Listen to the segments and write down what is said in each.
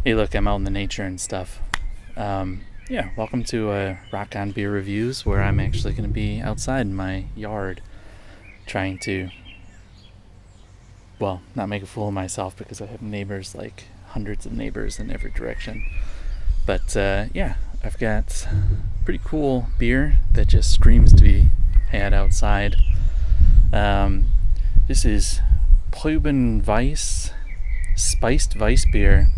Hey, look, I'm out in the nature and stuff. Yeah, welcome to Rock On Beer Reviews, where I'm actually going to be outside in my yard trying to, well, not make a fool of myself because I have neighbors, like hundreds of neighbors in every direction. But yeah, I've got pretty cool beer that just screams to be had outside. This is Preussen Weisse Spiced Weisse beer.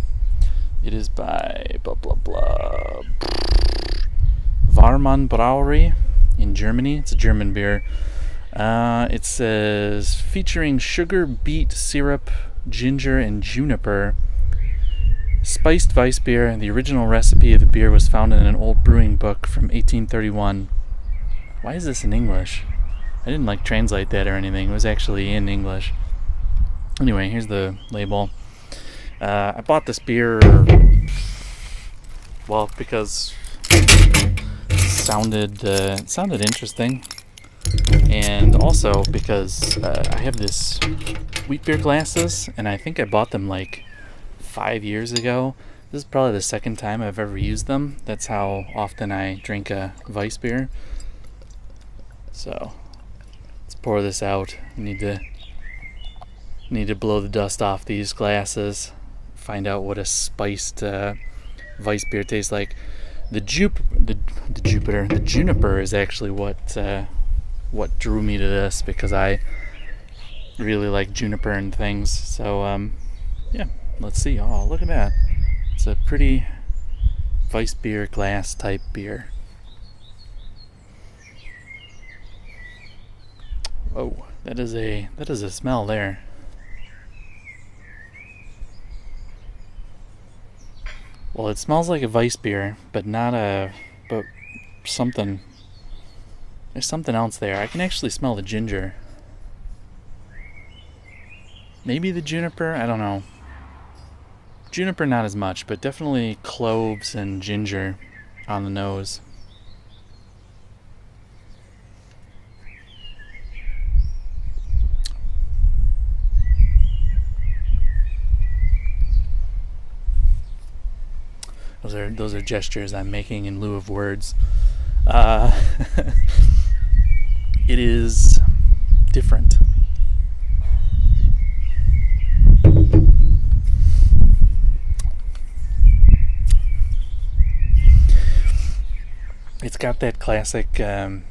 It is by blah blah blah Warmann Brauerei in Germany. It's a German beer. It says featuring sugar, beet, syrup, ginger, and juniper. Spiced Weisse beer. The original recipe of the beer was found in an old brewing book from 1831. Why is this in English? I didn't translate that or anything. It was actually in English. Anyway, here's the label. I bought this beer, well, because it sounded interesting, and also because I have this wheat beer glasses, and I think I bought them 5 years ago. This is probably the second time I've ever used them. That's how often I drink a Weisse beer. So let's pour this out. Need to blow the dust off these glasses. Find out what a spiced Weisse beer tastes like. The juniper is actually what drew me to this, because I really like juniper and things. So yeah, let's see. Oh, look at that! It's a pretty Weisse beer glass type beer. Oh, that is a smell there. Well, it smells like a Weisse beer, but something. There's something else there. I can actually smell the ginger. Maybe the juniper, I don't know. Juniper not as much, but definitely cloves and ginger on the nose. Those are gestures I'm making in lieu of words. It is different. It's got that classic German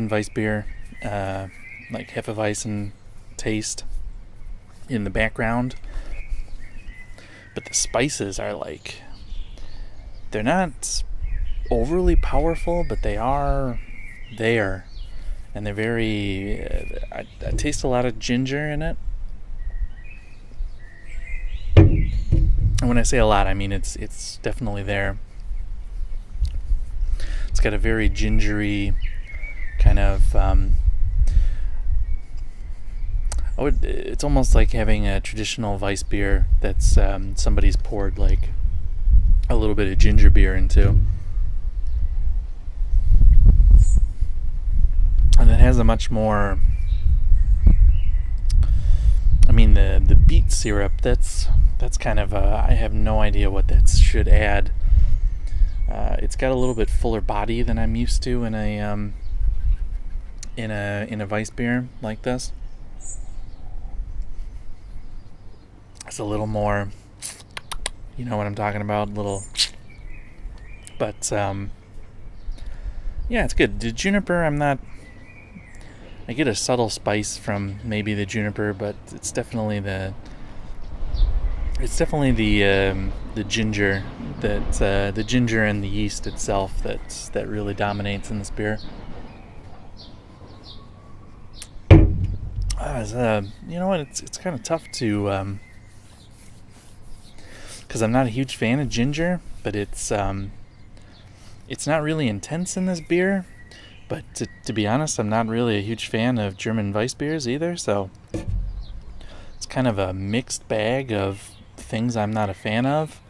Weisse beer, like Hefeweizen taste in the background. But the spices are they're not overly powerful, but they are there. And they're very... I taste a lot of ginger in it. And when I say a lot, I mean it's definitely there. It's got a very gingery kind of... it's almost like having a traditional Weisse beer that's somebody's poured a little bit of ginger beer into. And it has a much more... I mean, the beet syrup, that's kind of I have no idea what that should add. It's got a little bit fuller body than I'm used to in a Weisse beer like this. It's a little more, you know what I'm talking about, but yeah, it's good. The juniper, I get a subtle spice from maybe the juniper, but it's definitely the ginger, the ginger and the yeast itself that really dominates in this beer. You know what? It's kind of tough to, because I'm not a huge fan of ginger, but it's not really intense in this beer. But to be honest, I'm not really a huge fan of German Weisse beers either, so it's kind of a mixed bag of things I'm not a fan of.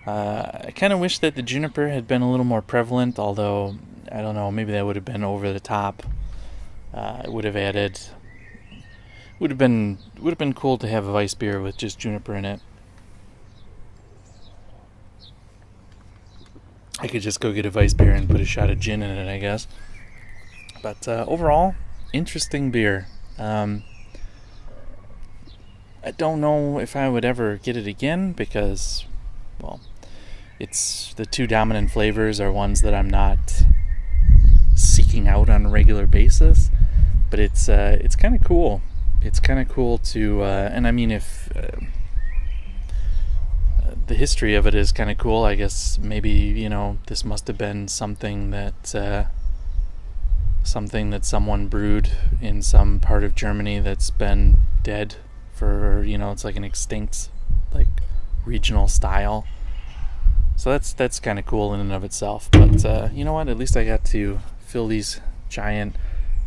I kind of wish that the juniper had been a little more prevalent, although, I don't know, maybe that would have been over the top. It would have been cool to have a Weisse beer with just juniper in it. I could just go get a Weisse beer and put a shot of gin in it, I guess. But overall, interesting beer. I don't know if I would ever get it again because, well, it's the two dominant flavors are ones that I'm not seeking out on a regular basis. But it's kind of cool. It's kind of cool to, and I mean, if the history of it is kind of cool, I guess maybe, this must have been something that someone brewed in some part of Germany that's been dead for, it's like an extinct, like, regional style. So that's kind of cool in and of itself. But you know what? At least I got to fill these giant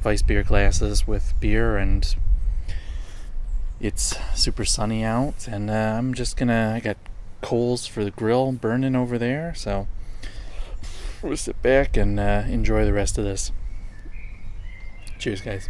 Weisse beer glasses with beer, and it's super sunny out, and I got coals for the grill burning over there, so we'll sit back and enjoy the rest of this. Cheers, guys.